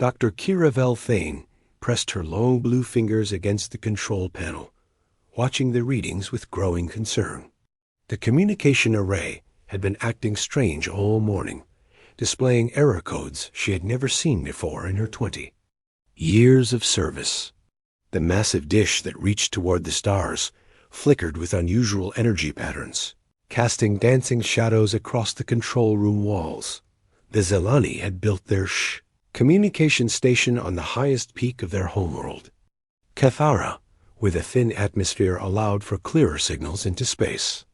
Dr. Kira Velthane pressed her long blue fingers against the control panel, watching the readings with growing concern. The communication array had been acting strange all morning, displaying error codes she had never seen before in her 20 years of service. The massive dish that reached toward the stars flickered with unusual energy patterns, casting dancing shadows across the control room walls. The Zelani had built their communication station on the highest peak of their homeworld, Cathara, where the thin atmosphere allowed for clearer signals into space.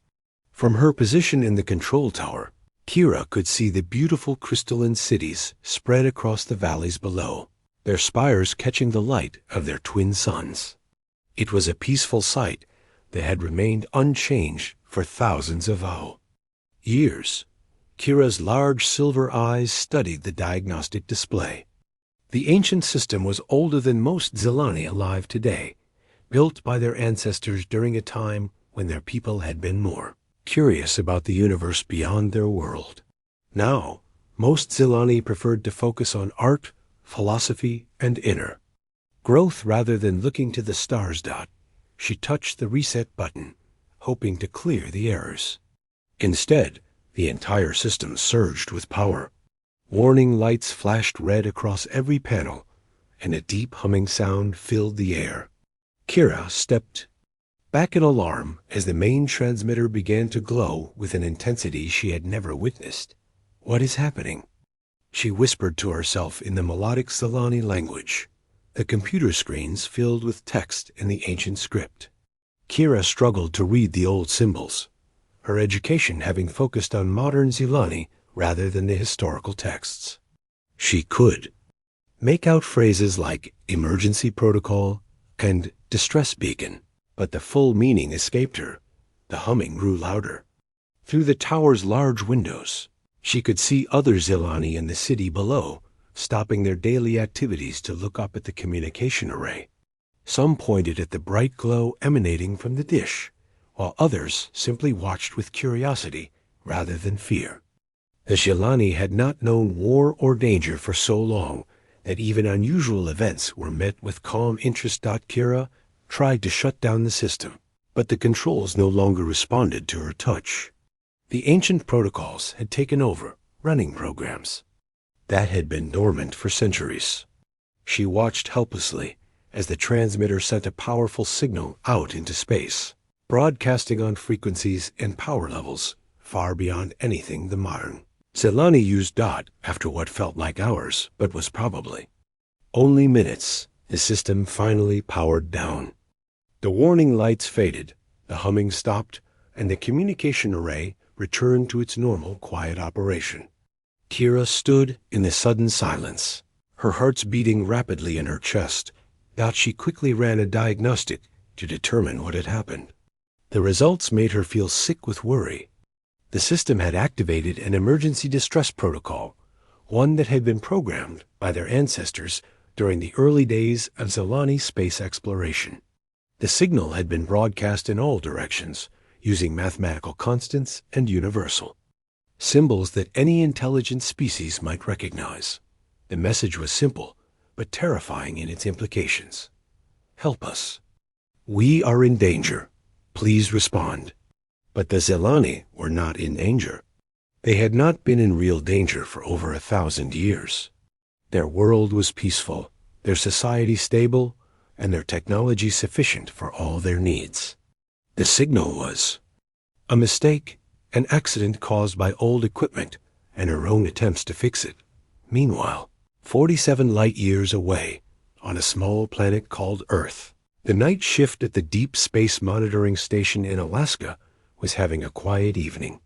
From her position in the control tower, Kira could see the beautiful crystalline cities spread across the valleys below, their spires catching the light of their twin suns. It was a peaceful sight that had remained unchanged for thousands of years. Kira's large silver eyes studied the diagnostic display. The ancient system was older than most Zelani alive today, built by their ancestors during a time when their people had been more curious about the universe beyond their world. Now, most Zelani preferred to focus on art, philosophy, and inner growth rather than looking to the stars. She touched the reset button, hoping to clear the errors. Instead, the entire system surged with power. Warning lights flashed red across every panel, and a deep humming sound filled the air. Kira stepped back in alarm as the main transmitter began to glow with an intensity she had never witnessed. "What is happening?" she whispered to herself in the melodic Zelani language. The computer screens filled with text in the ancient script. Kira struggled to read the old symbols, her education having focused on modern Zelani rather than the historical texts. She could make out phrases like emergency protocol and distress beacon, but the full meaning escaped her. The humming grew louder. Through the tower's large windows, she could see other Zelani in the city below, stopping their daily activities to look up at the communication array. Some pointed at the bright glow emanating from the dish, while others simply watched with curiosity rather than fear. The Zelani had not known war or danger for so long that even unusual events were met with calm interest. Kira tried to shut down the system, but the controls no longer responded to her touch. The ancient protocols had taken over, running programs that had been dormant for centuries. She watched helplessly as the transmitter sent a powerful signal out into space, broadcasting on frequencies and power levels far beyond anything the modern Zelani used. After what felt like hours, but was probably only minutes, the system finally powered down. The warning lights faded, the humming stopped, and the communication array returned to its normal, quiet operation. Kira stood in the sudden silence, her heart's beating rapidly in her chest. She quickly ran a diagnostic to determine what had happened. The results made her feel sick with worry. The system had activated an emergency distress protocol, one that had been programmed by their ancestors during the early days of Zelani space exploration. The signal had been broadcast in all directions, using mathematical constants and universal symbols that any intelligent species might recognize. The message was simple, but terrifying in its implications. "Help us. We are in danger. Please respond." But the Zelani were not in danger. They had not been in real danger for over 1,000 years. Their world was peaceful, their society stable, and their technology sufficient for all their needs. The signal was a mistake, an accident caused by old equipment and her own attempts to fix it. Meanwhile, 47 light-years away, on a small planet called Earth, the night shift at the Deep Space Monitoring Station in Alaska was having a quiet evening.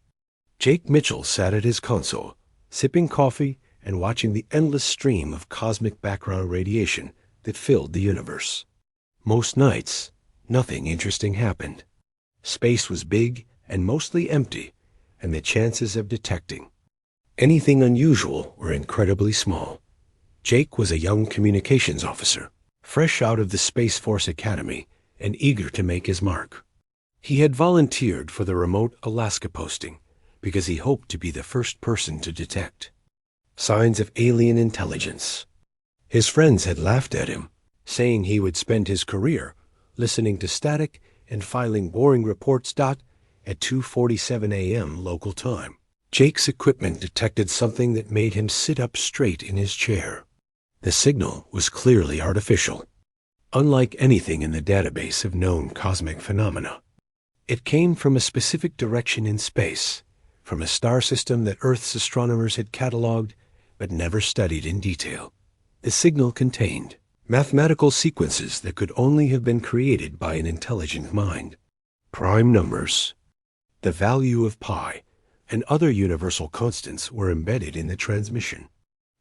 Jake Mitchell sat at his console, sipping coffee and watching the endless stream of cosmic background radiation that filled the universe. Most nights, nothing interesting happened. Space was big and mostly empty, and the chances of detecting anything unusual were incredibly small. Jake was a young communications officer, fresh out of the Space Force Academy and eager to make his mark. He had volunteered for the remote Alaska posting because he hoped to be the first person to detect signs of alien intelligence. His friends had laughed at him, saying he would spend his career listening to static and filing boring reports. At 2:47 a.m. local time, Jake's equipment detected something that made him sit up straight in his chair. The signal was clearly artificial, unlike anything in the database of known cosmic phenomena. It came from a specific direction in space, from a star system that Earth's astronomers had catalogued but never studied in detail. The signal contained mathematical sequences that could only have been created by an intelligent mind. Prime numbers, the value of pi, and other universal constants were embedded in the transmission.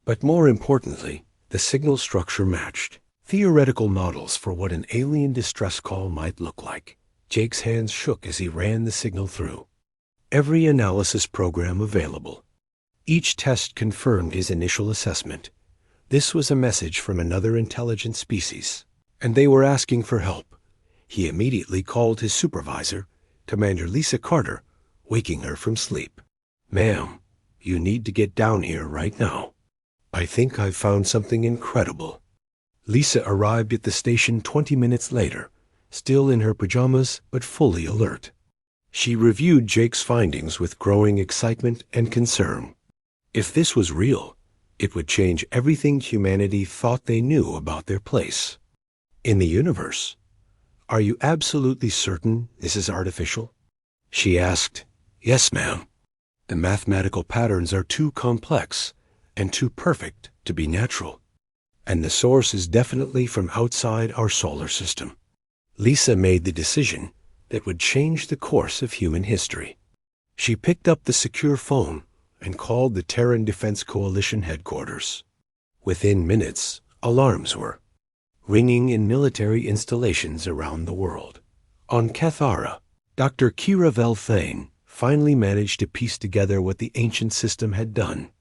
But more importantly, the signal structure matched theoretical models for what an alien distress call might look like. Jake's hands shook as he ran the signal through every analysis program available. Each test confirmed his initial assessment. This was a message from another intelligent species, and they were asking for help. He immediately called his supervisor, Commander Lisa Carter, waking her from sleep. "Ma'am, you need to get down here right now. I think I've found something incredible." Lisa arrived at the station 20 minutes later, still in her pajamas but fully alert. She reviewed Jake's findings with growing excitement and concern. If this was real, it would change everything humanity thought they knew about their place in the universe. "Are you absolutely certain this is artificial?" she asked. "Yes, ma'am. The mathematical patterns are too complex and too perfect to be natural. And the source is definitely from outside our solar system." Lisa made the decision that would change the course of human history. She picked up the secure phone and called the Terran Defense Coalition headquarters. Within minutes, alarms were ringing in military installations around the world. On Cathara, Dr. Kira Velthane finally managed to piece together what the ancient system had done.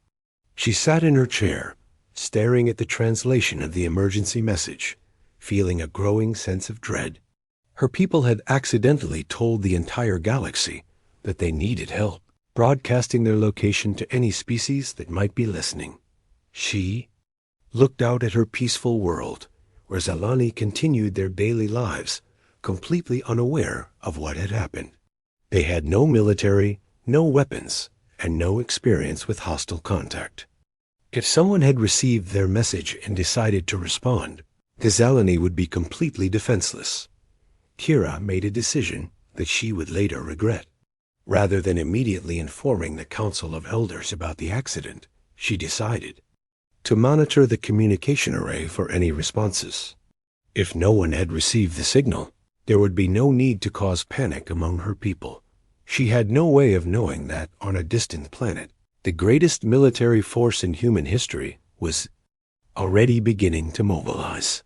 She sat in her chair, staring at the translation of the emergency message, feeling a growing sense of dread. Her people had accidentally told the entire galaxy that they needed help, broadcasting their location to any species that might be listening. She looked out at her peaceful world, where Zalani continued their daily lives, completely unaware of what had happened. They had no military, no weapons, and no experience with hostile contact. If someone had received their message and decided to respond, the Zalani would be completely defenseless. Kira made a decision that she would later regret. Rather than immediately informing the Council of Elders about the accident, she decided to monitor the communication array for any responses. If no one had received the signal, there would be no need to cause panic among her people. She had no way of knowing that on a distant planet, the greatest military force in human history was already beginning to mobilize.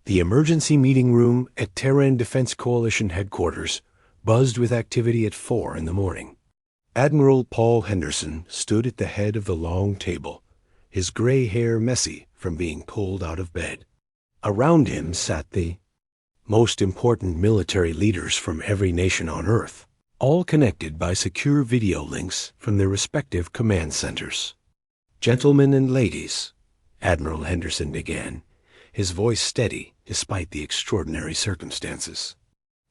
The emergency meeting room at Terran Defense Coalition headquarters buzzed with activity at 4 in the morning. Admiral Paul Henderson stood at the head of the long table, his gray hair messy from being pulled out of bed. Around him sat the most important military leaders from every nation on Earth, all connected by secure video links from their respective command centers. "Gentlemen and ladies," Admiral Henderson began, his voice steady despite the extraordinary circumstances.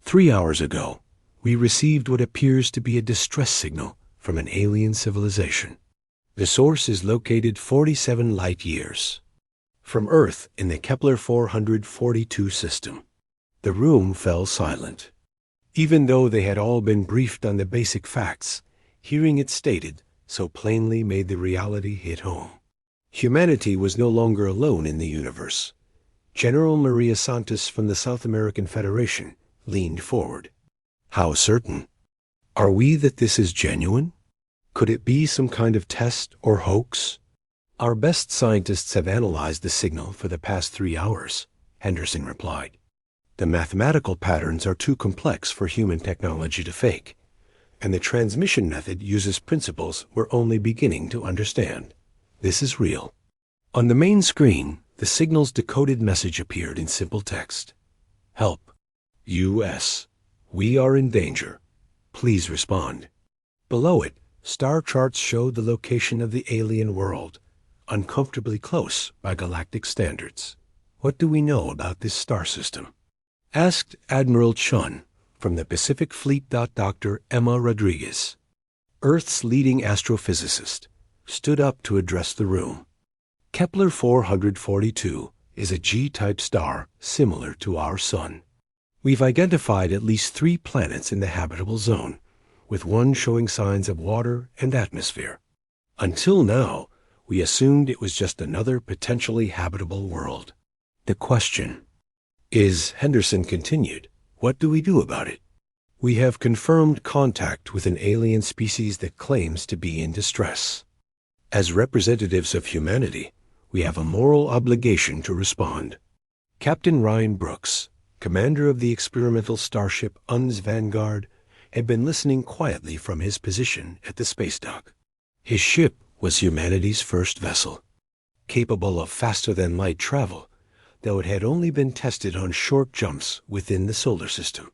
"3 hours ago, we received what appears to be a distress signal from an alien civilization. The source is located 47 light-years from Earth in the Kepler 442 system." The room fell silent. Even though they had all been briefed on the basic facts, hearing it stated so plainly made the reality hit home. Humanity was no longer alone in the universe. General Maria Santos from the South American Federation leaned forward. "How certain are we that this is genuine? Could it be some kind of test or hoax?" "Our best scientists have analyzed the signal for the past 3 hours," Henderson replied. "The mathematical patterns are too complex for human technology to fake, and the transmission method uses principles we're only beginning to understand. This is real." On the main screen, the signal's decoded message appeared in simple text. "Help. U.S. We are in danger. Please respond." Below it, star charts showed the location of the alien world, uncomfortably close by galactic standards. What do we know about this star system? Asked Admiral Chun from the Pacific Fleet. Dr. Emma Rodriguez, Earth's leading astrophysicist, stood up to address the room. Kepler 442 is a G-type star similar to our Sun. We've identified at least 3 planets in the habitable zone, with one showing signs of water and atmosphere. Until now, we assumed it was just another potentially habitable world. The question is, Henderson continued, what do we do about it? We have confirmed contact with an alien species that claims to be in distress. As representatives of humanity, we have a moral obligation to respond. Captain Ryan Brooks, commander of the experimental starship UN's Vanguard, had been listening quietly from his position at the space dock. His ship was humanity's first vessel, capable of faster-than-light travel, though it had only been tested on short jumps within the solar system.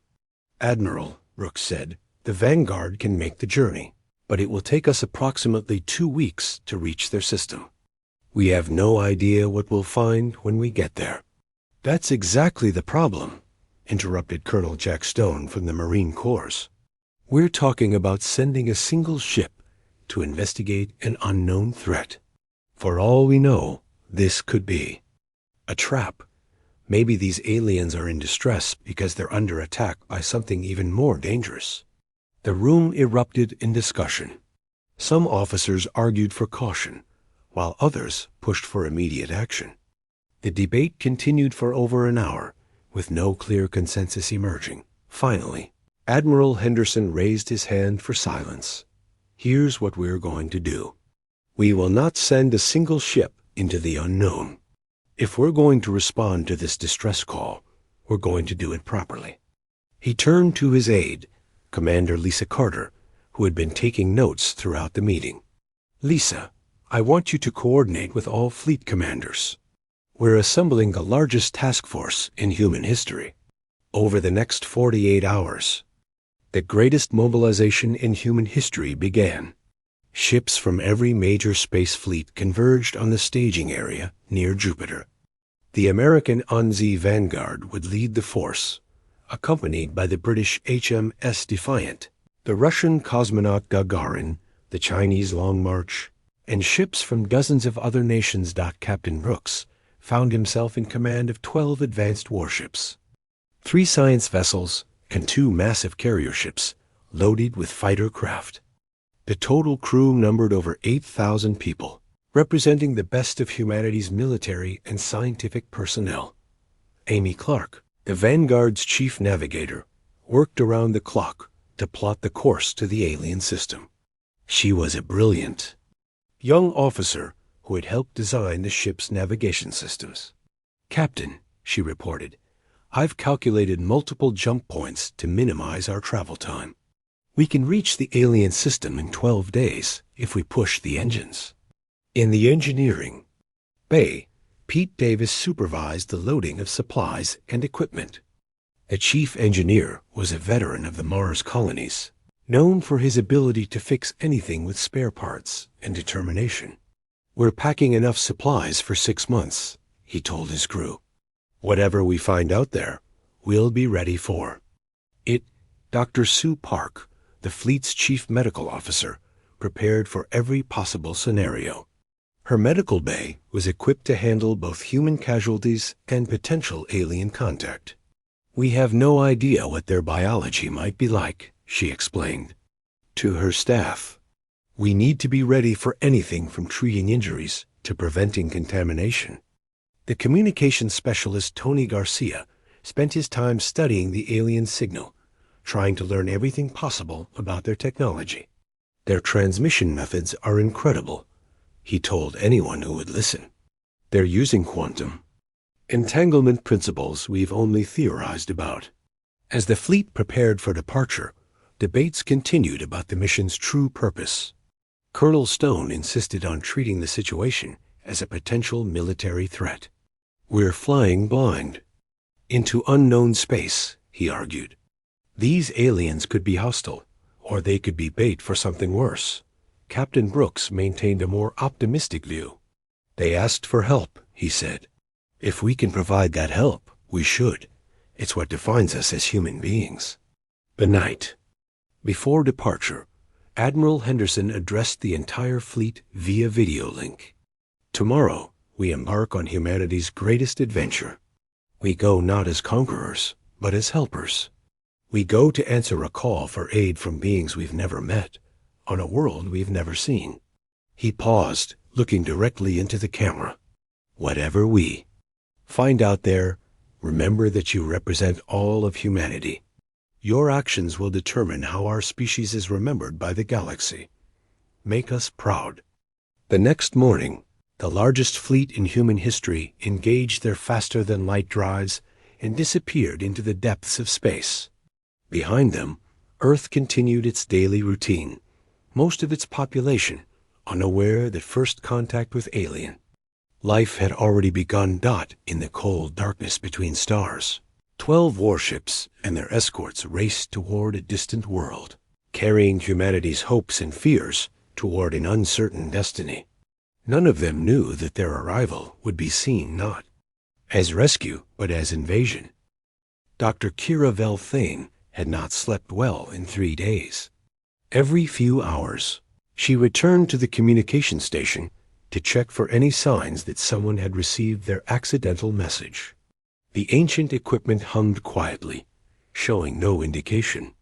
Admiral, Brooks said, the Vanguard can make the journey, but it will take us approximately 2 weeks to reach their system. We have no idea what we'll find when we get there. That's exactly the problem, interrupted Colonel Jack Stone from the Marine Corps. We're talking about sending a single ship to investigate an unknown threat. For all we know, this could be a trap. Maybe these aliens are in distress because they're under attack by something even more dangerous. The room erupted in discussion. Some officers argued for caution, while others pushed for immediate action. The debate continued for over an hour, with no clear consensus emerging. Finally, Admiral Henderson raised his hand for silence. Here's what we're going to do. We will not send a single ship into the unknown. If we're going to respond to this distress call, we're going to do it properly. He turned to his aide, Commander Lisa Carter, who had been taking notes throughout the meeting. Lisa, I want you to coordinate with all fleet commanders. We're assembling the largest task force in human history. Over the next 48 hours, the greatest mobilization in human history began. Ships from every major space fleet converged on the staging area near Jupiter. The American UN's Vanguard would lead the force, accompanied by the British HMS Defiant, the Russian cosmonaut Gagarin, the Chinese Long March, and ships from dozens of other nations. Captain Brooks found himself in command of 12 advanced warships, 3 science vessels, and 2 massive carrier ships loaded with fighter craft. The total crew numbered over 8,000 people, representing the best of humanity's military and scientific personnel. Amy Clark, the Vanguard's chief navigator, worked around the clock to plot the course to the alien system. She was a brilliant young officer who had helped design the ship's navigation systems. Captain, she reported, I've calculated multiple jump points to minimize our travel time. We can reach the alien system in 12 days if we push the engines. In the engineering bay, Pete Davis supervised the loading of supplies and equipment. The chief engineer was a veteran of the Mars colonies, known for his ability to fix anything with spare parts and determination. We're packing enough supplies for 6 months, he told his crew. Whatever we find out there, we'll be ready for it. Dr. Sue Park, the fleet's chief medical officer, prepared for every possible scenario. Her medical bay was equipped to handle both human casualties and potential alien contact. We have no idea what their biology might be like, she explained. To her staff, we need to be ready for anything from treating injuries to preventing contamination. The communications specialist Tony Garcia spent his time studying the alien signal, trying to learn everything possible about their technology. Their transmission methods are incredible, he told anyone who would listen. They're using quantum entanglement principles we've only theorized about. As the fleet prepared for departure, debates continued about the mission's true purpose. Colonel Stone insisted on treating the situation as a potential military threat. We're flying blind into unknown space, he argued. These aliens could be hostile, or they could be bait for something worse. Captain Brooks maintained a more optimistic view. They asked for help, he said. If we can provide that help, we should. It's what defines us as human beings. The night. Before departure, Admiral Henderson addressed the entire fleet via video link. Tomorrow, we embark on humanity's greatest adventure. We go not as conquerors, but as helpers. We go to answer a call for aid from beings we've never met, on a world we've never seen. He paused, looking directly into the camera. Whatever we find out there, remember that you represent all of humanity. Your actions will determine how our species is remembered by the galaxy. Make us proud. The next morning, the largest fleet in human history engaged their faster-than-light drives and disappeared into the depths of space. Behind them, Earth continued its daily routine, most of its population unaware that first contact with alien life had already begun. In the cold darkness between stars, 12 warships and their escorts raced toward a distant world, carrying humanity's hopes and fears toward an uncertain destiny. None of them knew that their arrival would be seen not as rescue, but as invasion. Dr. Kira Velthane had not slept well in 3 days. Every few hours, she returned to the communication station to check for any signs that someone had received their accidental message. The ancient equipment hummed quietly, showing no indication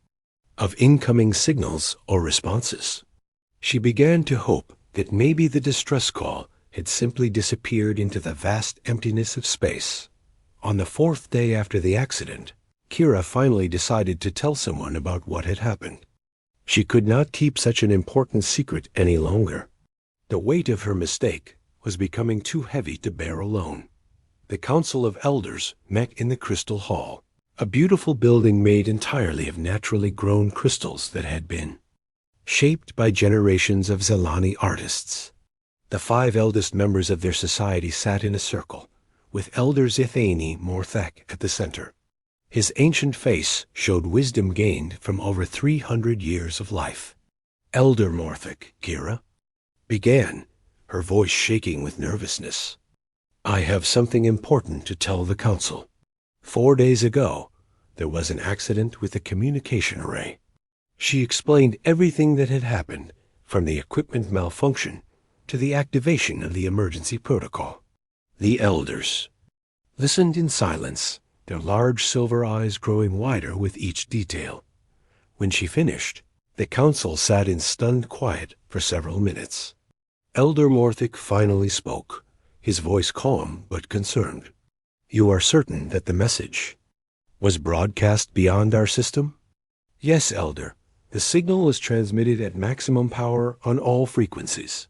of incoming signals or responses. She began to hope that maybe the distress call had simply disappeared into the vast emptiness of space. On the 4th day after the accident, Kira finally decided to tell someone about what had happened. She could not keep such an important secret any longer. The weight of her mistake was becoming too heavy to bear alone. The Council of Elders met in the Crystal Hall, a beautiful building made entirely of naturally grown crystals that had been shaped by generations of Zelani artists. The 5 eldest members of their society sat in a circle, with Elder Zithani Morthek at the center. His ancient face showed wisdom gained from over 300 years of life. Elder Morthek, Kira began, her voice shaking with nervousness. I have something important to tell the council. 4 days ago, there was an accident with the communication array. She explained everything that had happened, from the equipment malfunction to the activation of the emergency protocol. The elders listened in silence, their large silver eyes growing wider with each detail. When she finished, the council sat in stunned quiet for several minutes. Elder Morthek finally spoke, his voice calm but concerned. You are certain that the message was broadcast beyond our system? Yes, Elder. The signal was transmitted at maximum power on all frequencies.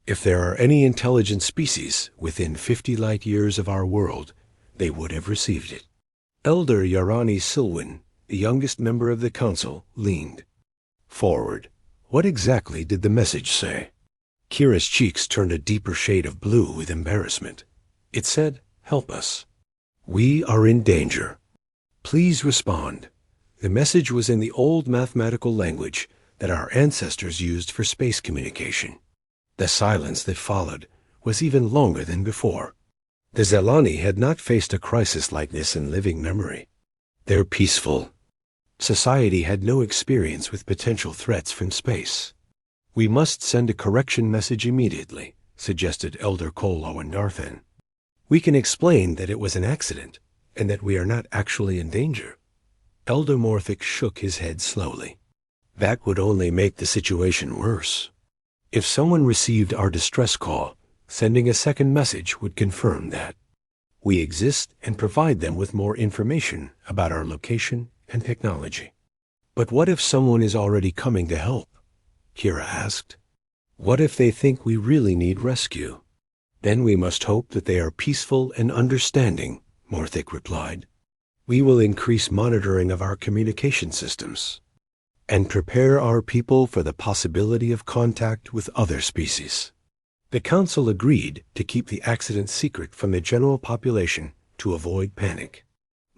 If there are any intelligent species within 50 light years of our world, they would have received it. Elder Yarani Silwin, the youngest member of the council, leaned forward. What exactly did the message say? Kira's cheeks turned a deeper shade of blue with embarrassment. It said, help us. We are in danger. Please respond. The message was in the old mathematical language that our ancestors used for space communication. The silence that followed was even longer than before. The Zelani had not faced a crisis like this in living memory. Their peaceful society had no experience with potential threats from space. We must send a correction message immediately, suggested Elder Kolo and Darthan. We can explain that it was an accident, and that we are not actually in danger. Elder Morthek shook his head slowly. That would only make the situation worse. If someone received our distress call, sending a second message would confirm that we exist and provide them with more information about our location and technology. But what if someone is already coming to help? Kira asked. What if they think we really need rescue? Then we must hope that they are peaceful and understanding, Morthek replied. We will increase monitoring of our communication systems and prepare our people for the possibility of contact with other species. The council agreed to keep the accident secret from the general population to avoid panic.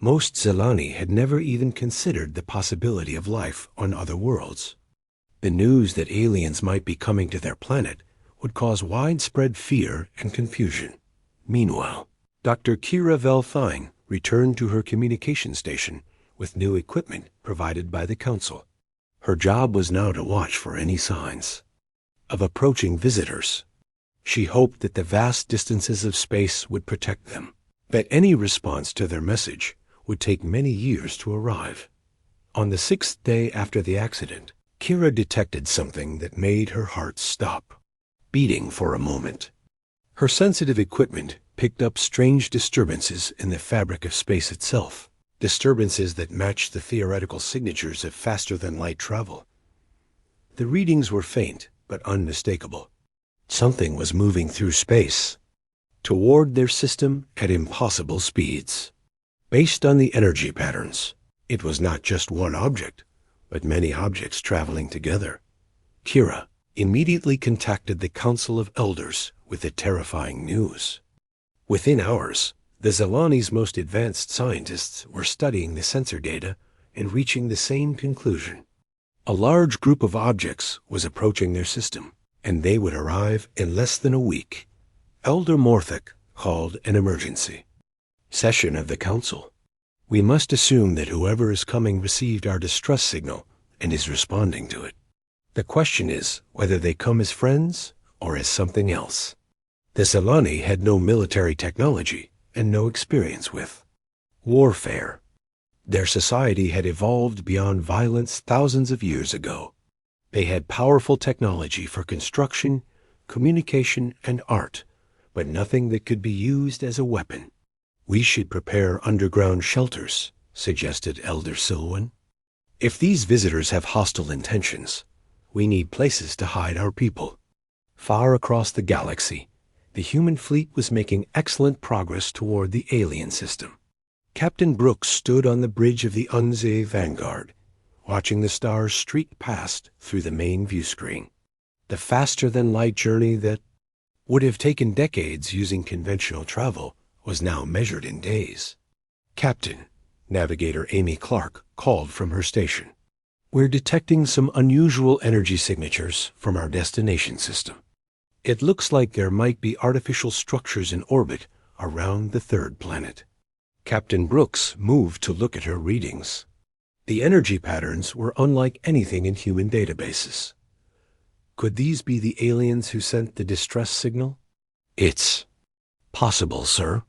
Most Zelani had never even considered the possibility of life on other worlds. The news that aliens might be coming to their planet would cause widespread fear and confusion. Meanwhile, Dr. Kira Velfine returned to her communication station with new equipment provided by the Council. Her job was now to watch for any signs of approaching visitors. She hoped that the vast distances of space would protect them, that any response to their message would take many years to arrive. On the 6th day after the accident, Kira detected something that made her heart stop beating for a moment. Her sensitive equipment picked up strange disturbances in the fabric of space itself, disturbances that matched the theoretical signatures of faster-than-light travel. The readings were faint but unmistakable. Something was moving through space toward their system at impossible speeds. Based on the energy patterns, it was not just one object, but many objects traveling together. Kira immediately contacted the Council of Elders with the terrifying news. Within hours, the Zelani's most advanced scientists were studying the sensor data and reaching the same conclusion. A large group of objects was approaching their system, and they would arrive in less than a week. Elder Morthic called an emergency session of the Council. We must assume that whoever is coming received our distress signal and is responding to it. The question is whether they come as friends or as something else. The Zelani had no military technology and no experience with warfare. Their society had evolved beyond violence thousands of years ago. They had powerful technology for construction, communication, and art, but nothing that could be used as a weapon. We should prepare underground shelters, suggested Elder Silwen. If these visitors have hostile intentions, we need places to hide our people. Far across the galaxy, the human fleet was making excellent progress toward the alien system. Captain Brooks stood on the bridge of the Unze Vanguard, watching the stars streak past through the main view screen. The faster-than-light journey that would have taken decades using conventional travel was now measured in days. Captain, Navigator Amy Clark called from her station. We're detecting some unusual energy signatures from our destination system. It looks like there might be artificial structures in orbit around the third planet. Captain Brooks moved to look at her readings. The energy patterns were unlike anything in human databases. Could these be the aliens who sent the distress signal? It's possible, sir,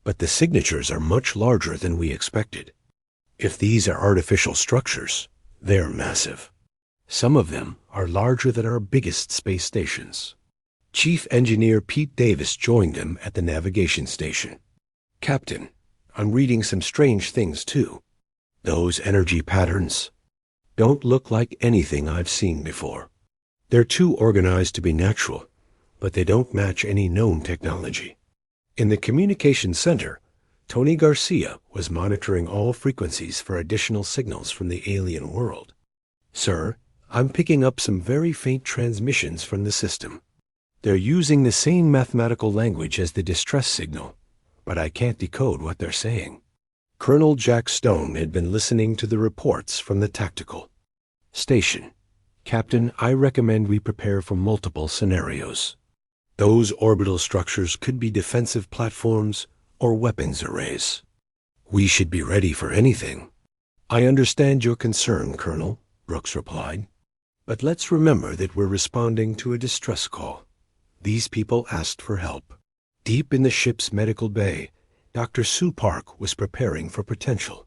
but the signatures are much larger than we expected. If these are artificial structures, they're massive. Some of them are larger than our biggest space stations. Chief Engineer Pete Davis joined them at the navigation station. Captain, I'm reading some strange things too. Those energy patterns don't look like anything I've seen before. They're too organized to be natural, but they don't match any known technology. In the communication center, Tony Garcia was monitoring all frequencies for additional signals from the alien world. Sir, I'm picking up some very faint transmissions from the system. They're using the same mathematical language as the distress signal, but I can't decode what they're saying. Colonel Jack Stone had been listening to the reports from the tactical station. Captain, I recommend we prepare for multiple scenarios. Those orbital structures could be defensive platforms or weapons arrays. We should be ready for anything. I understand your concern, Colonel, Brooks replied. But let's remember that we're responding to a distress call. These people asked for help. Deep in the ship's medical bay, Dr. Sue Park was preparing for potential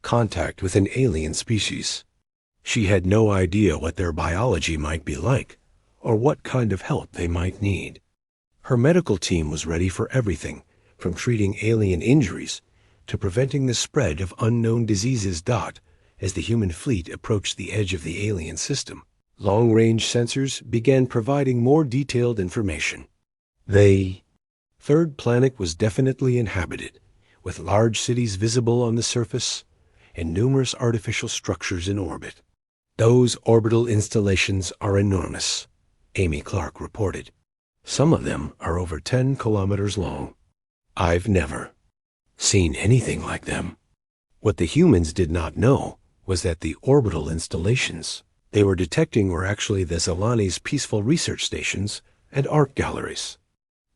contact with an alien species. She had no idea what their biology might be like or what kind of help they might need. Her medical team was ready for everything, from treating alien injuries to preventing the spread of unknown diseases. As the human fleet approached the edge of the alien system, long-range sensors began providing more detailed information. The third planet was definitely inhabited, with large cities visible on the surface and numerous artificial structures in orbit. Those orbital installations are enormous, Amy Clark reported. Some of them are over 10 kilometers long. I've never seen anything like them. What the humans did not know was that the orbital installations they were detecting were actually the Zelani's peaceful research stations and art galleries.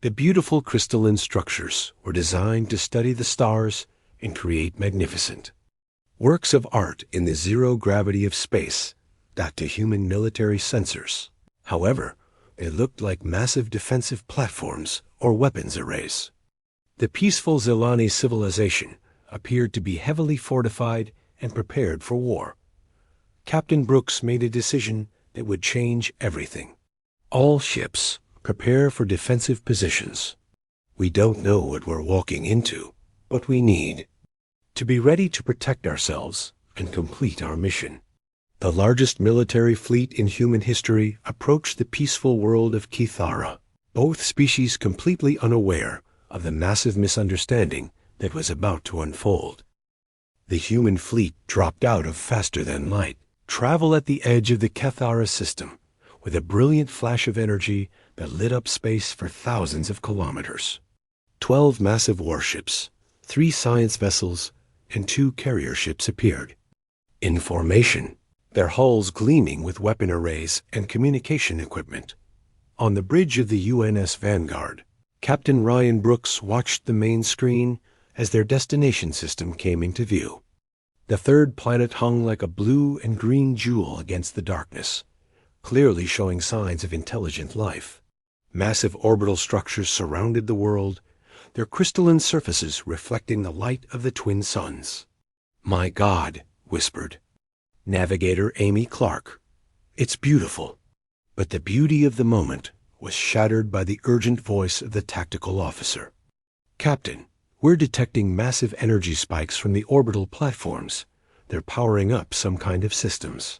The beautiful crystalline structures were designed to study the stars and create magnificent works of art in the zero gravity of space, not to human military sensors. However, they looked like massive defensive platforms or weapons arrays. The peaceful Zelani civilization appeared to be heavily fortified and prepared for war. Captain Brooks made a decision that would change everything. All ships, prepare for defensive positions. We don't know what we're walking into, but we need to be ready to protect ourselves and complete our mission. The largest military fleet in human history approached the peaceful world of Kithara, both species completely unaware of the massive misunderstanding that was about to unfold. The human fleet dropped out of faster-than-light travel at the edge of the Kithara system with a brilliant flash of energy that lit up space for thousands of kilometers. 12 massive warships, 3 science vessels, and 2 carrier ships appeared. In formation, their hulls gleaming with weapon arrays and communication equipment. On the bridge of the UNS Vanguard, Captain Ryan Brooks watched the main screen as their destination system came into view. The third planet hung like a blue and green jewel against the darkness, clearly showing signs of intelligent life. Massive orbital structures surrounded the world, their crystalline surfaces reflecting the light of the twin suns. "My God," whispered Navigator Amy Clark. "It's beautiful." But the beauty of the moment was shattered by the urgent voice of the tactical officer. "Captain, we're detecting massive energy spikes from the orbital platforms. They're powering up some kind of systems."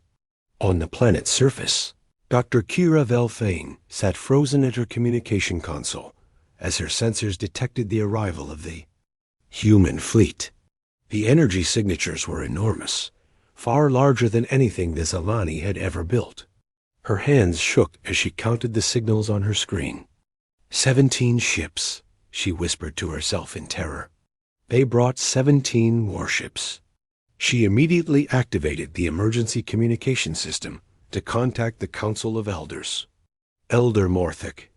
On the planet's surface, Dr. Kira Velfane sat frozen at her communication console as her sensors detected the arrival of the human fleet. The energy signatures were enormous, far larger than anything the Zelani had ever built. Her hands shook as she counted the signals on her screen. 17 ships, she whispered to herself in terror. They brought 17 warships. She immediately activated the emergency communication system to contact the Council of Elders. "Elder Morthic,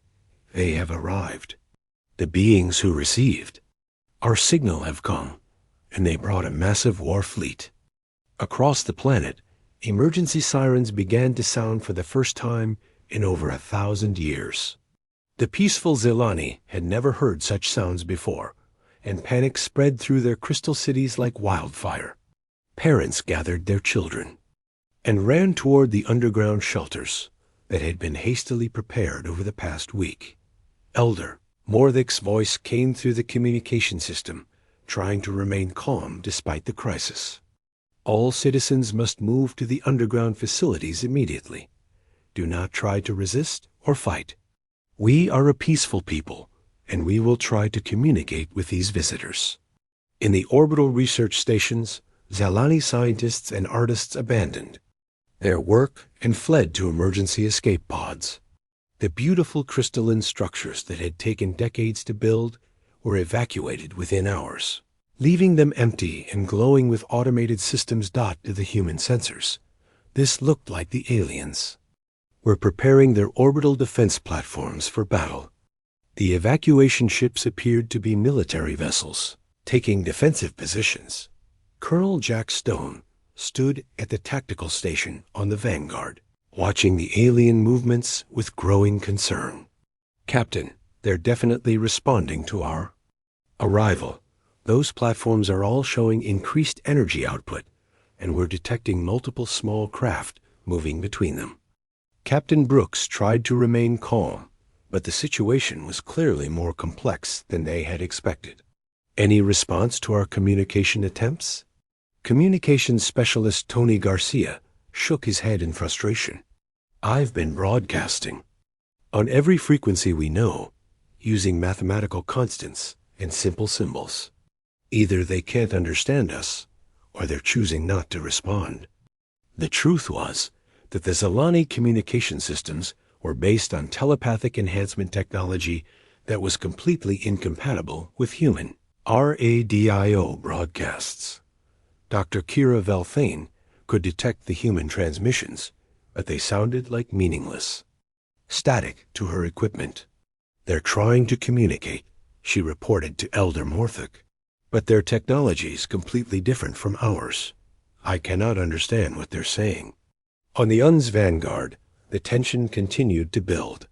they have arrived. The beings who received our signal have come, and they brought a massive war fleet." Across the planet, emergency sirens began to sound for the first time in over 1,000 years. The peaceful Zelani had never heard such sounds before, and panic spread through their crystal cities like wildfire. Parents gathered their children and ran toward the underground shelters that had been hastily prepared over the past week. Elder Morthic's voice came through the communication system, trying to remain calm despite the crisis. "All citizens must move to the underground facilities immediately. Do not try to resist or fight. We are a peaceful people, and we will try to communicate with these visitors." In the orbital research stations, Zelani scientists and artists abandoned their work and fled to emergency escape pods. The beautiful crystalline structures that had taken decades to build were evacuated within hours, leaving them empty and glowing with automated systems to the human sensors. This looked like the aliens were preparing their orbital defense platforms for battle. The evacuation ships appeared to be military vessels, taking defensive positions. Colonel Jack Stone stood at the tactical station on the Vanguard, watching the alien movements with growing concern. "Captain, they're definitely responding to our arrival. Those platforms are all showing increased energy output, and we're detecting multiple small craft moving between them." Captain Brooks tried to remain calm, but the situation was clearly more complex than they had expected. "Any response to our communication attempts?" Communications specialist Tony Garcia shook his head in frustration. "I've been broadcasting on every frequency we know, using mathematical constants and simple symbols. Either they can't understand us, or they're choosing not to respond." The truth was that the Zelani communication systems were based on telepathic enhancement technology that was completely incompatible with human radio broadcasts. Dr. Kira Velfane could detect the human transmissions, but they sounded like meaningless static to her equipment. "They're trying to communicate," she reported to Elder Morthic. "But their technology is completely different from ours. I cannot understand what they're saying." On the UN's Vanguard, the tension continued to build.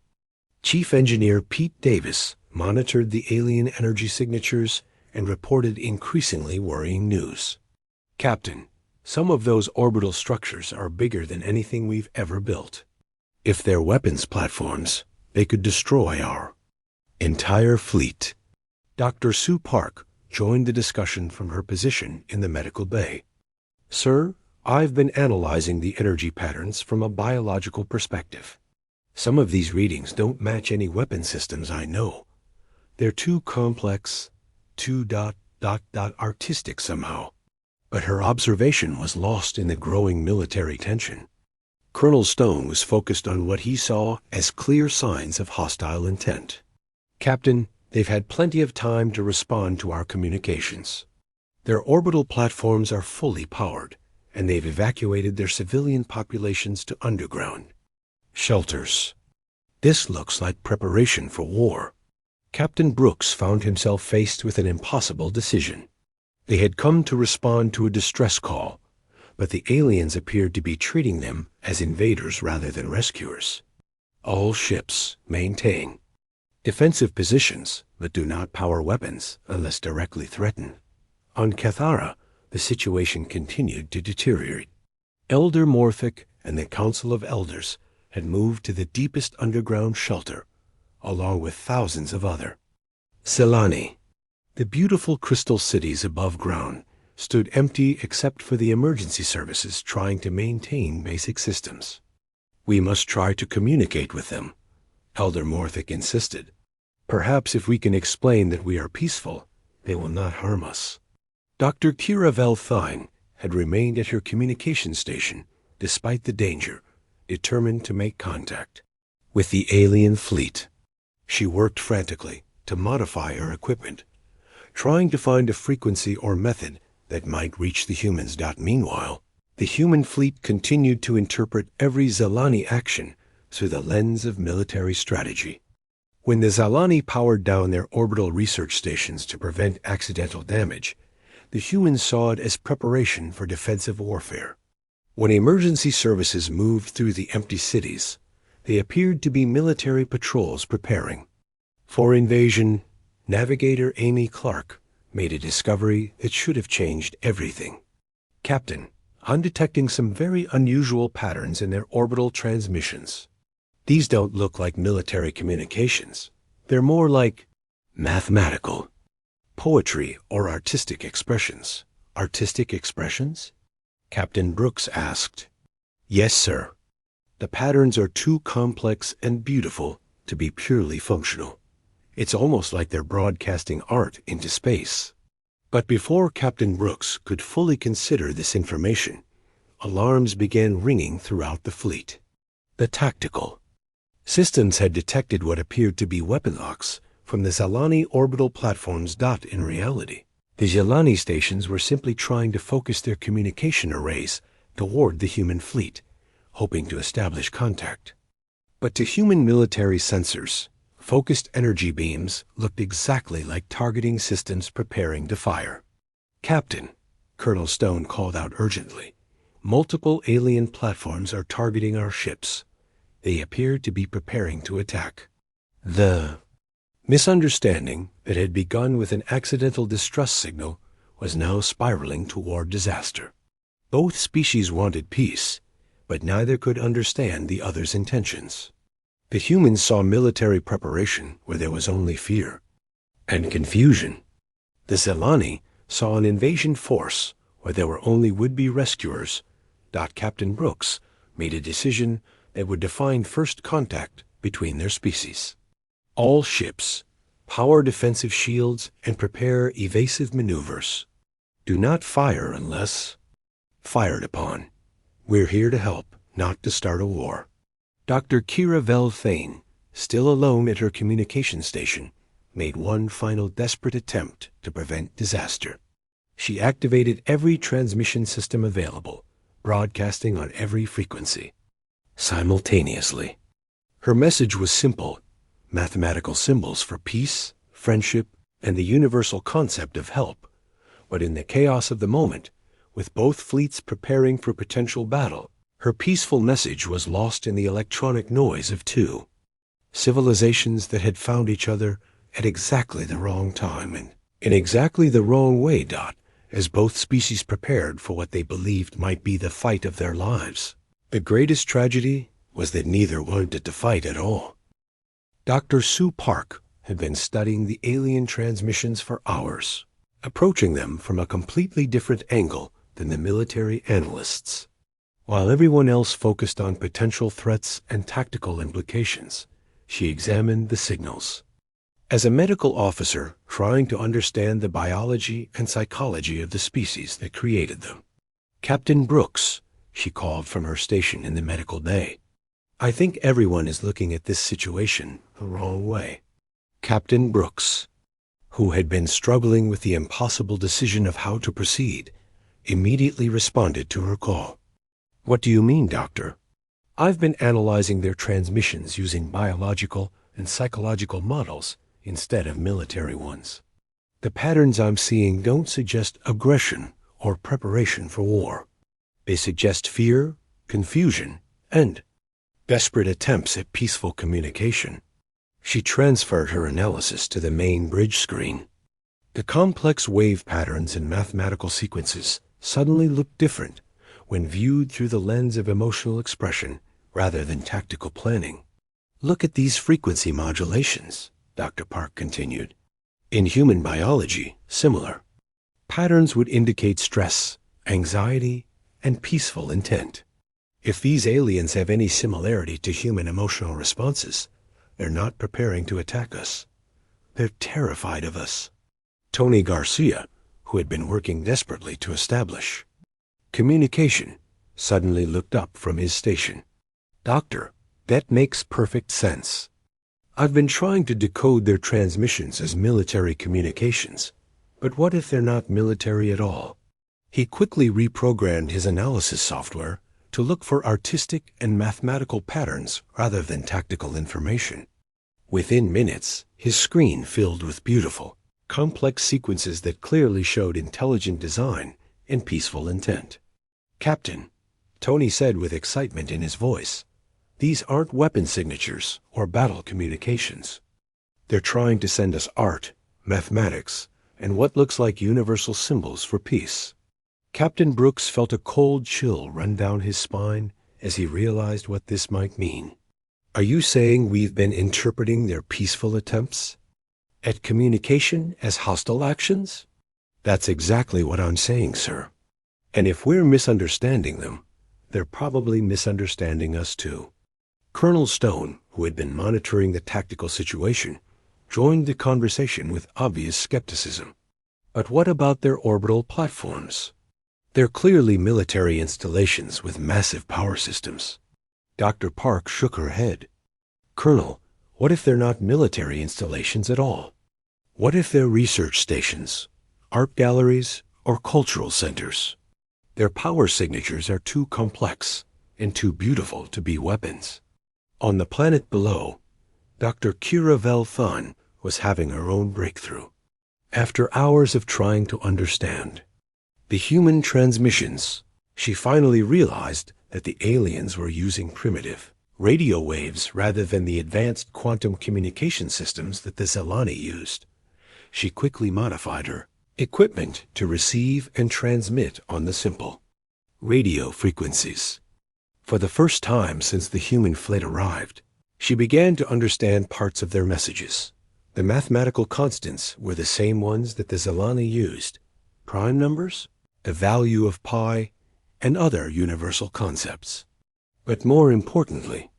Chief Engineer Pete Davis monitored the alien energy signatures and reported increasingly worrying news. "Captain, some of those orbital structures are bigger than anything we've ever built. If they're weapons platforms, they could destroy our entire fleet." Dr. Sue Park joined the discussion from her position in the medical bay. "Sir, I've been analyzing the energy patterns from a biological perspective. Some of these readings don't match any weapon systems I know. They're too complex, too artistic somehow." But her observation was lost in the growing military tension. Colonel Stone was focused on what he saw as clear signs of hostile intent. "Captain, they've had plenty of time to respond to our communications. Their orbital platforms are fully powered, and they've evacuated their civilian populations to underground shelters. This looks like preparation for war." Captain Brooks found himself faced with an impossible decision. They had come to respond to a distress call, but the aliens appeared to be treating them as invaders rather than rescuers. "All ships maintain defensive positions, but do not power weapons unless directly threatened." On Cathara, the situation continued to deteriorate. Elder Morthic and the Council of Elders had moved to the deepest underground shelter, along with thousands of other Zelani. The beautiful crystal cities above ground stood empty except for the emergency services trying to maintain basic systems. "We must try to communicate with them," Elder Morthic insisted. "Perhaps if we can explain that we are peaceful, they will not harm us." Dr. Kira Velthine had remained at her communication station despite the danger, determined to make contact with the alien fleet. She worked frantically to modify her equipment, trying to find a frequency or method that might reach the humans. Meanwhile, the human fleet continued to interpret every Zelani action through the lens of military strategy. When the Zelani powered down their orbital research stations to prevent accidental damage, the humans saw it as preparation for defensive warfare. When emergency services moved through the empty cities, they appeared to be military patrols preparing for invasion. Navigator Amy Clark made a discovery that should have changed everything. "Captain, I'm detecting some very unusual patterns in their orbital transmissions. These don't look like military communications. They're more like mathematical, poetry, or artistic expressions." "Artistic expressions?" Captain Brooks asked. "Yes, sir. The patterns are too complex and beautiful to be purely functional. It's almost like they're broadcasting art into space." But before Captain Brooks could fully consider this information, alarms began ringing throughout the fleet. The tactical systems had detected what appeared to be weapon locks from the Zelani orbital platforms. In reality, the Zelani stations were simply trying to focus their communication arrays toward the human fleet, hoping to establish contact. But to human military sensors, focused energy beams looked exactly like targeting systems preparing to fire. "Captain," Colonel Stone called out urgently, "multiple alien platforms are targeting our ships. They appear to be preparing to attack." The misunderstanding that had begun with an accidental distress signal was now spiraling toward disaster. Both species wanted peace, but neither could understand the other's intentions. The humans saw military preparation where there was only fear and confusion. The Zelani saw an invasion force where there were only would-be rescuers. Captain Brooks made a decision that would define first contact between their species. "All ships, power defensive shields and prepare evasive maneuvers. Do not fire unless fired upon. We're here to help, not to start a war." Dr. Kira Velthane, still alone at her communication station, made one final desperate attempt to prevent disaster. She activated every transmission system available, broadcasting on every frequency simultaneously. Her message was simple: mathematical symbols for peace, friendship, and the universal concept of help. But in the chaos of the moment, with both fleets preparing for potential battle, her peaceful message was lost in the electronic noise of two civilizations that had found each other at exactly the wrong time and in exactly the wrong way, as both species prepared for what they believed might be the fight of their lives. The greatest tragedy was that neither wanted to fight at all. Dr. Sue Park had been studying the alien transmissions for hours, approaching them from a completely different angle than the military analysts. While everyone else focused on potential threats and tactical implications, she examined the signals. As a medical officer trying to understand the biology and psychology of the species that created them, Captain Brooks, she called from her station in the medical bay, "I think everyone is looking at this situation the wrong way." Captain Brooks, who had been struggling with the impossible decision of how to proceed, immediately responded to her call. "What do you mean, Doctor?" "I've been analyzing their transmissions using biological and psychological models instead of military ones. The patterns I'm seeing don't suggest aggression or preparation for war. They suggest fear, confusion, and desperate attempts at peaceful communication." She transferred her analysis to the main bridge screen. The complex wave patterns and mathematical sequences suddenly looked different when viewed through the lens of emotional expression rather than tactical planning. "Look at these frequency modulations," Dr. Park continued. "In human biology, similar patterns would indicate stress, anxiety, and peaceful intent. If these aliens have any similarity to human emotional responses, they're not preparing to attack us. They're terrified of us." Tony Garcia, who had been working desperately to establish communication, suddenly looked up from his station. "Doctor, that makes perfect sense. I've been trying to decode their transmissions as military communications, but what if they're not military at all?" He quickly reprogrammed his analysis software to look for artistic and mathematical patterns rather than tactical information. Within minutes, his screen filled with beautiful, complex sequences that clearly showed intelligent design and peaceful intent. "Captain," Tony said with excitement in his voice, "these aren't weapon signatures or battle communications. They're trying to send us art, mathematics, and what looks like universal symbols for peace." Captain Brooks felt a cold chill run down his spine as he realized what this might mean. "Are you saying we've been interpreting their peaceful attempts at communication as hostile actions?" "That's exactly what I'm saying, sir. And if we're misunderstanding them, they're probably misunderstanding us too." Colonel Stone, who had been monitoring the tactical situation, joined the conversation with obvious skepticism. "But what about their orbital platforms? They're clearly military installations with massive power systems." Dr. Park shook her head. "Colonel, what if they're not military installations at all? What if they're research stations, art galleries, or cultural centers? Their power signatures are too complex and too beautiful to be weapons." On the planet below, Dr. Kira Velthan was having her own breakthrough. After hours of trying to understand the human transmissions, she finally realized that the aliens were using primitive radio waves rather than the advanced quantum communication systems that the Zelani used. She quickly modified her equipment to receive and transmit on the simple radio frequencies. For the first time since the human fleet arrived, she began to understand parts of their messages. The mathematical constants were the same ones that the Zelani used: prime numbers, the value of pi, and other universal concepts. But more importantly,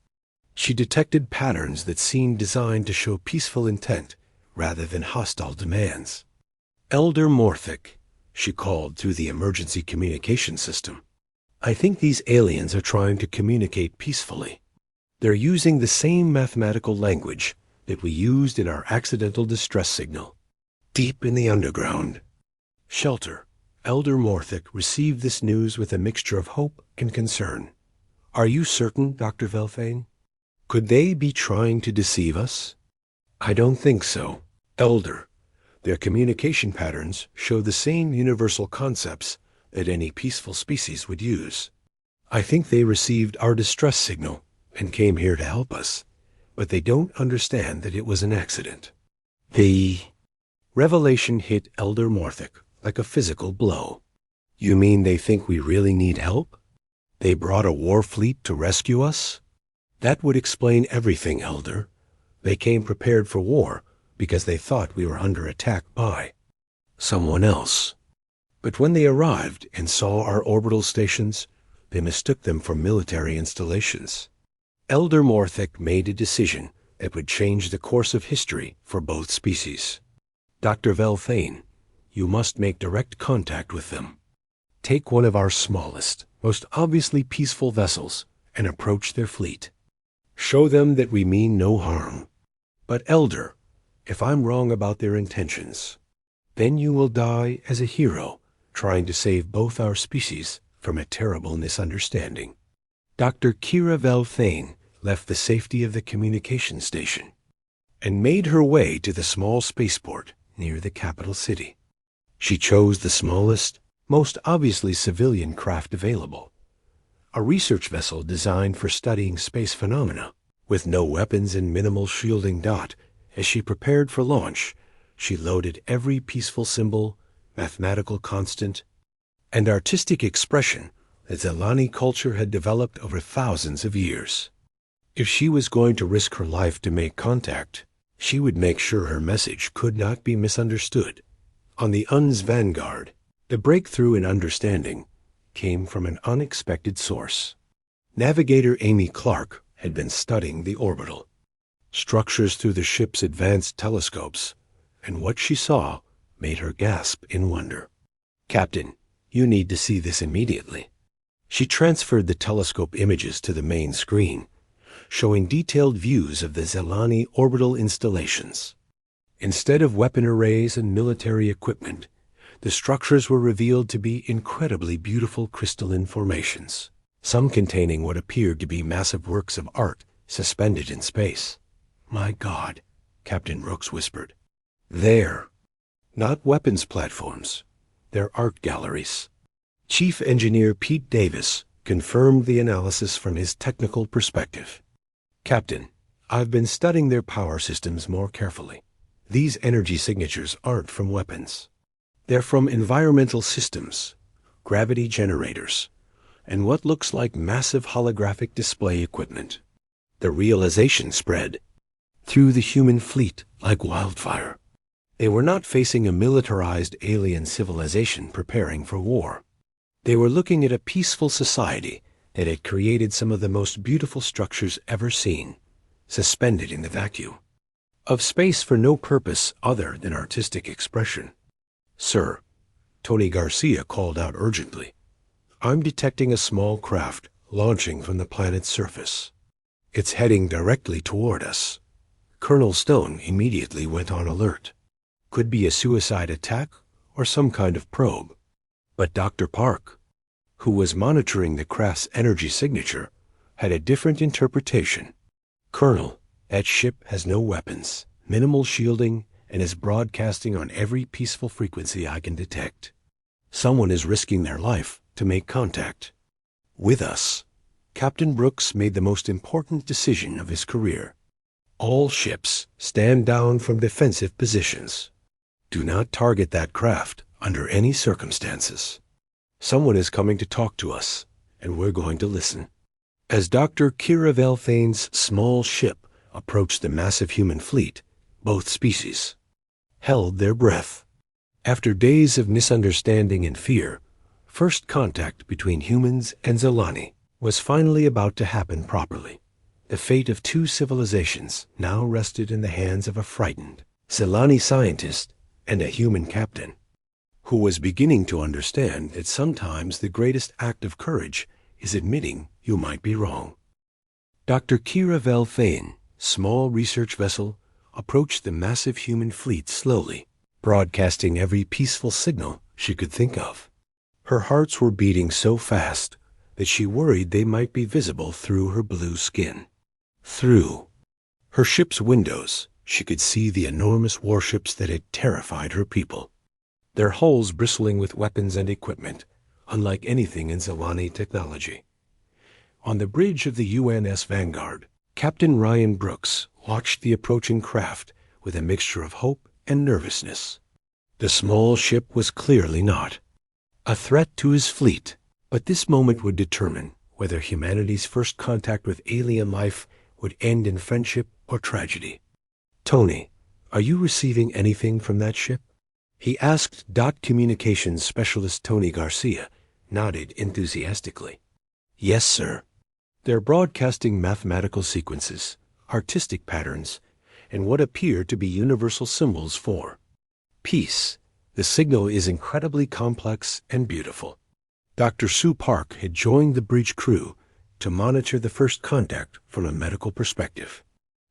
she detected patterns that seemed designed to show peaceful intent rather than hostile demands. "Elder Morthic," she called through the emergency communication system, "I think these aliens are trying to communicate peacefully. They're using the same mathematical language that we used in our accidental distress signal. Deep in the underground shelter, Elder Morthic received this news with a mixture of hope and concern. Are you certain, Dr. Velthane? Could they be trying to deceive us? I don't think so, Elder. Their communication patterns show the same universal concepts that any peaceful species would use. I think they received our distress signal and came here to help us, but they don't understand that it was an accident. The revelation hit Elder Morthic like a physical blow. You mean they think we really need help? They brought a war fleet to rescue us? That would explain everything, Elder. They came prepared for war because they thought we were under attack by someone else. But when they arrived and saw our orbital stations, they mistook them for military installations. Elder Morthic made a decision that would change the course of history for both species. Dr. Velthane, you must make direct contact with them. Take one of our smallest, most obviously peaceful vessels and approach their fleet. Show them that we mean no harm. But Elder, if I'm wrong about their intentions, then you will die as a hero trying to save both our species from a terrible misunderstanding. Dr. Kira Velthane left the safety of the communication station and made her way to the small spaceport near the capital city. She chose the smallest, most obviously civilian craft available, a research vessel designed for studying space phenomena. With no weapons and minimal shielding dot, as she prepared for launch, she loaded every peaceful symbol, mathematical constant, and artistic expression that Zelani culture had developed over thousands of years. If she was going to risk her life to make contact, she would make sure her message could not be misunderstood. On the UN's vanguard, the breakthrough in understanding came from an unexpected source. Navigator Amy Clark had been studying the orbital structures through the ship's advanced telescopes, and what she saw made her gasp in wonder. Captain, you need to see this immediately. She transferred the telescope images to the main screen, showing detailed views of the Zelani orbital installations. Instead of weapon arrays and military equipment, the structures were revealed to be incredibly beautiful crystalline formations, some containing what appeared to be massive works of art suspended in space. My God, Captain Brooks whispered. They're not weapons platforms. They're art galleries. Chief Engineer Pete Davis confirmed the analysis from his technical perspective. Captain, I've been studying their power systems more carefully. These energy signatures aren't from weapons. They're from environmental systems, gravity generators, and what looks like massive holographic display equipment. The realization spread through the human fleet like wildfire. They were not facing a militarized alien civilization preparing for war. They were looking at a peaceful society that had created some of the most beautiful structures ever seen, suspended in the vacuum of space for no purpose other than artistic expression. Sir, Tony Garcia called out urgently. I'm detecting a small craft launching from the planet's surface. It's heading directly toward us. Colonel Stone immediately went on alert. Could be a suicide attack or some kind of probe. But Dr. Park, who was monitoring the craft's energy signature, had a different interpretation. Colonel, that ship has no weapons, minimal shielding, and is broadcasting on every peaceful frequency I can detect. Someone is risking their life to make contact with us. Captain Brooks made the most important decision of his career. All ships stand down from defensive positions. Do not target that craft under any circumstances. Someone is coming to talk to us, and we're going to listen. As Dr. Kira Velthane's small ship approached the massive human fleet, both species held their breath. After days of misunderstanding and fear, first contact between humans and Zelani was finally about to happen properly. The fate of two civilizations now rested in the hands of a frightened Zelani scientist and a human captain, who was beginning to understand that sometimes the greatest act of courage is admitting you might be wrong. Dr. Kira Velthane, small research vessel, approached the massive human fleet slowly, broadcasting every peaceful signal she could think of. Her hearts were beating so fast that she worried they might be visible through her blue skin. Through her ship's windows, she could see the enormous warships that had terrified her people, their hulls bristling with weapons and equipment, unlike anything in Zilani technology. On the bridge of the UNS Vanguard, Captain Ryan Brooks watched the approaching craft with a mixture of hope and nervousness. The small ship was clearly not a threat to his fleet, but this moment would determine whether humanity's first contact with alien life would end in friendship or tragedy. "Tony, are you receiving anything from that ship?" he asked. Communications specialist Tony Garcia nodded enthusiastically. "Yes, sir. They're broadcasting mathematical sequences, artistic patterns, and what appear to be universal symbols for peace. The signal is incredibly complex and beautiful." Dr. Sue Park had joined the bridge crew to monitor the first contact from a medical perspective.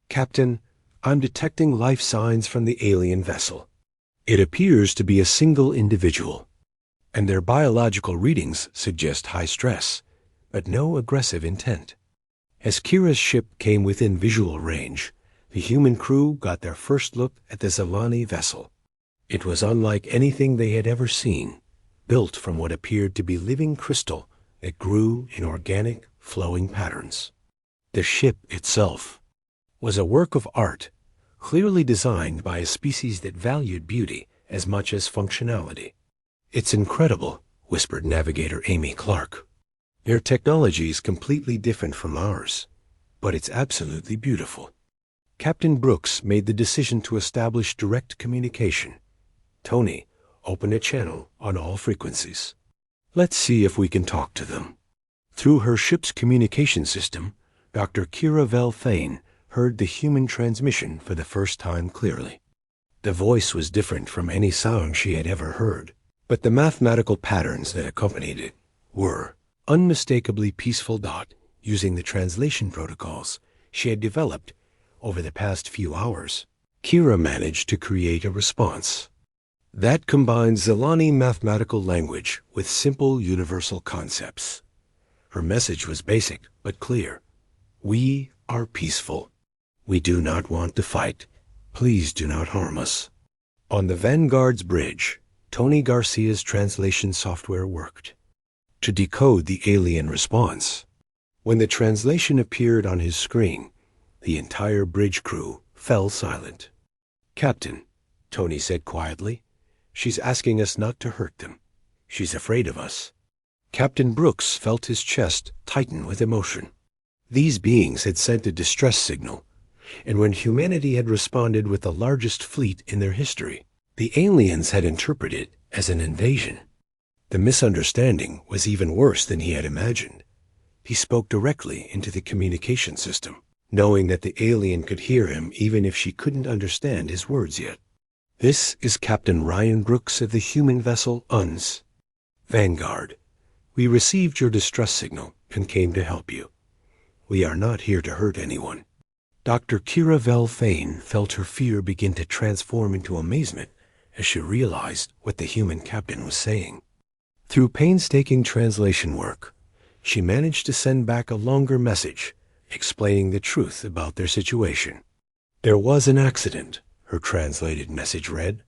"Captain, I'm detecting life signs from the alien vessel. It appears to be a single individual, and their biological readings suggest high stress, but no aggressive intent." As Kira's ship came within visual range, the human crew got their first look at the Zilani vessel. It was unlike anything they had ever seen, built from what appeared to be living crystal that grew in organic, flowing patterns. The ship itself was a work of art, clearly designed by a species that valued beauty as much as functionality. "It's incredible," whispered Navigator Amy Clark. "Their technology is completely different from ours, but it's absolutely beautiful." Captain Brooks made the decision to establish direct communication. "Tony, open a channel on all frequencies. Let's see if we can talk to them." Through her ship's communication system, Dr. Kira Velthane heard the human transmission for the first time clearly. The voice was different from any sound she had ever heard, but the mathematical patterns that accompanied it were unmistakably peaceful. Using the translation protocols she had developed over the past few hours, Kira managed to create a response that combined Zilani mathematical language with simple universal concepts. Her message was basic but clear. "We are peaceful. We do not want to fight. Please do not harm us." On the Vanguard's bridge, Tony Garcia's translation software worked to decode the alien response. When the translation appeared on his screen, the entire bridge crew fell silent. "Captain," Tony said quietly, "she's asking us not to hurt them. She's afraid of us." Captain Brooks felt his chest tighten with emotion. These beings had sent a distress signal, and when humanity had responded with the largest fleet in their history, the aliens had interpreted it as an invasion. The misunderstanding was even worse than he had imagined. He spoke directly into the communication system, knowing that the alien could hear him even if she couldn't understand his words yet. "This is Captain Ryan Brooks of the human vessel UNS Vanguard. We received your distress signal and came to help you. We are not here to hurt anyone." Dr. Kira Velthane felt her fear begin to transform into amazement as she realized what the human captain was saying. Through painstaking translation work, she managed to send back a longer message explaining the truth about their situation. "There was an accident," her translated message read.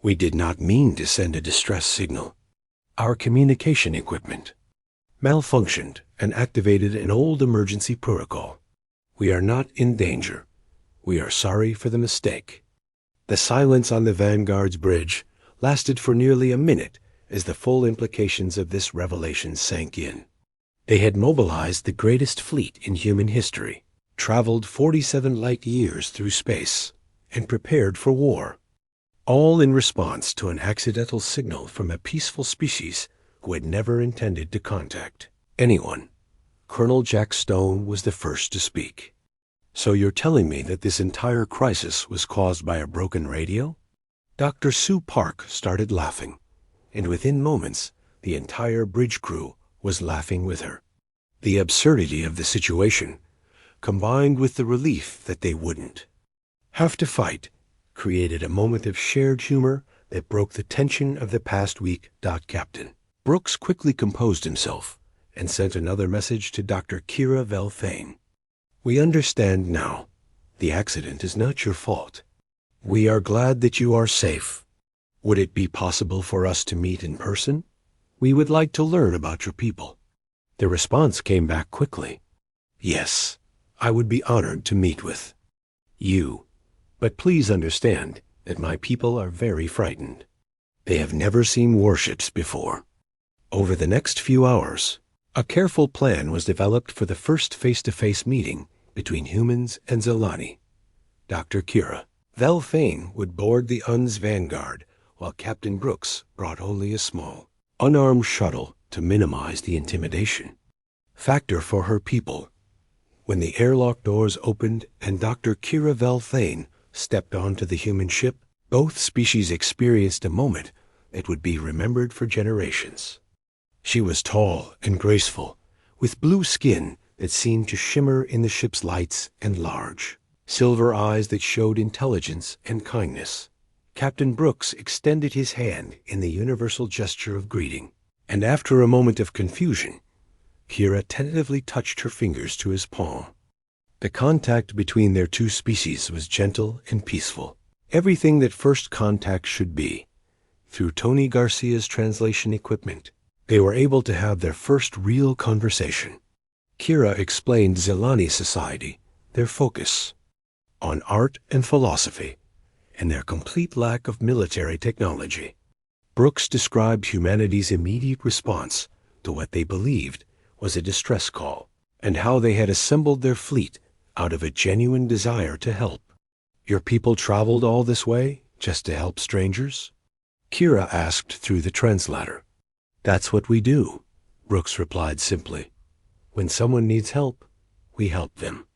"We did not mean to send a distress signal. Our communication equipment malfunctioned and activated an old emergency protocol. We are not in danger. We are sorry for the mistake." The silence on the Vanguard's bridge lasted for nearly a minute as the full implications of this revelation sank in. They had mobilized the greatest fleet in human history, traveled 47 light years through space, and prepared for war, all in response to an accidental signal from a peaceful species who had never intended to contact anyone. Colonel Jack Stone was the first to speak. "So you're telling me that this entire crisis was caused by a broken radio?" Dr. Sue Park started laughing, and within moments, the entire bridge crew was laughing with her. The absurdity of the situation, combined with the relief that they wouldn't have to fight, created a moment of shared humor that broke the tension of the past week. Captain Brooks quickly composed himself and sent another message to Dr. Kira Velthane. We understand now. The accident is not your fault. We are glad that you are safe. Would it be possible for us to meet in person? We would like to learn about your people." The response came back quickly. "Yes, I would be honored to meet with you. But please understand that my people are very frightened. They have never seen warships before." Over the next few hours, a careful plan was developed for the first face-to-face meeting between humans and Zelani. Dr. Kira Velfane would board the UN's Vanguard, while Captain Brooks brought only a small, unarmed shuttle to minimize the intimidation factor for her people. When the airlock doors opened and Dr. Kira Velfane stepped onto the human ship, both species experienced a moment that would be remembered for generations. She was tall and graceful, with blue skin that seemed to shimmer in the ship's lights and large, silver eyes that showed intelligence and kindness. Captain Brooks extended his hand in the universal gesture of greeting, and after a moment of confusion, Kira tentatively touched her fingers to his palm. The contact between their two species was gentle and peaceful, everything that first contact should be. Through Tony Garcia's translation equipment, they were able to have their first real conversation. Kira explained Zelani society, their focus on art and philosophy, and their complete lack of military technology. Brooks described humanity's immediate response to what they believed was a distress call, and how they had assembled their fleet out of a genuine desire to help. "Your people traveled all this way just to help strangers?" Kira asked through the translator. "That's what we do," Brooks replied simply. "When someone needs help, we help them."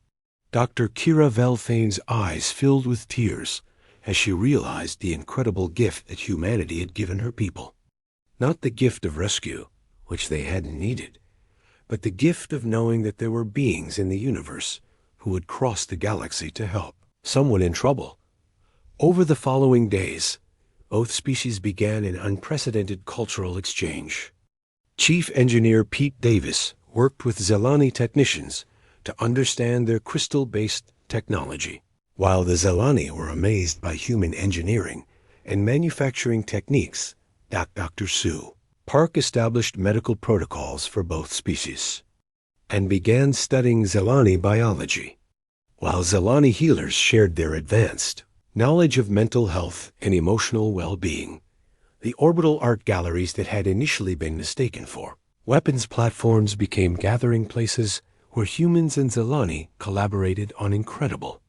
Dr. Kira Velfane's eyes filled with tears as she realized the incredible gift that humanity had given her people. Not the gift of rescue, which they hadn't needed, but the gift of knowing that there were beings in the universe who would cross the galaxy to help someone in trouble. Over the following days, both species began an unprecedented cultural exchange. Chief Engineer Pete Davis worked with Zelani technicians to understand their crystal-based technology, while the Zelani were amazed by human engineering and manufacturing techniques. Dr. Sue Park established medical protocols for both species and began studying Zelani biology, while Zelani healers shared their advanced knowledge of mental health and emotional well-being. The orbital art galleries that had initially been mistaken for weapons platforms became gathering places where humans and Zelani collaborated on incredible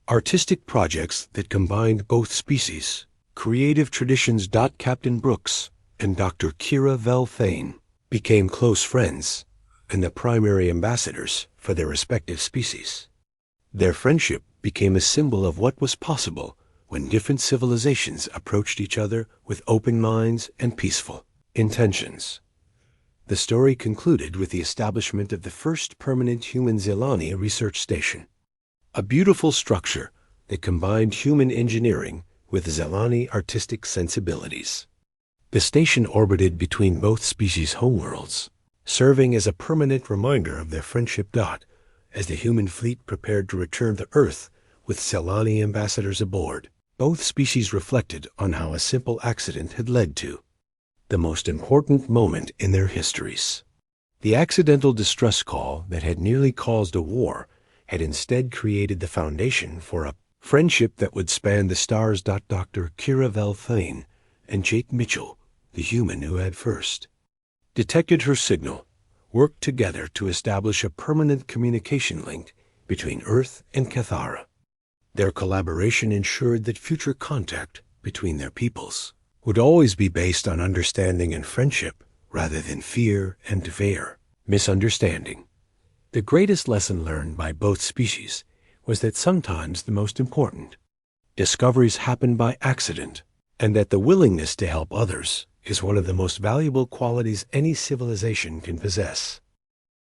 artistic projects that combined both species. Creative traditions. Captain Brooks and Dr. Kira Velfane became close friends and the primary ambassadors for their respective species. Their friendship became a symbol of what was possible when different civilizations approached each other with open minds and peaceful intentions. The story concluded with the establishment of the first permanent human Zelani research station, a beautiful structure that combined human engineering with Zelani artistic sensibilities. The station orbited between both species' homeworlds, serving as a permanent reminder of their friendship. As the human fleet prepared to return to Earth with Zelani ambassadors aboard, both species reflected on how a simple accident had led to the most important moment in their histories. The accidental distress call that had nearly caused a war had instead created the foundation for a friendship that would span the stars. Dr. Kira Velfane and Jake Mitchell, the human who had first detected her signal, worked together to establish a permanent communication link between Earth and Cathara. Their collaboration ensured that future contact between their peoples would always be based on understanding and friendship rather than fear and misunderstanding. The greatest lesson learned by both species was that sometimes the most important discoveries happen by accident, and that the willingness to help others is one of the most valuable qualities any civilization can possess.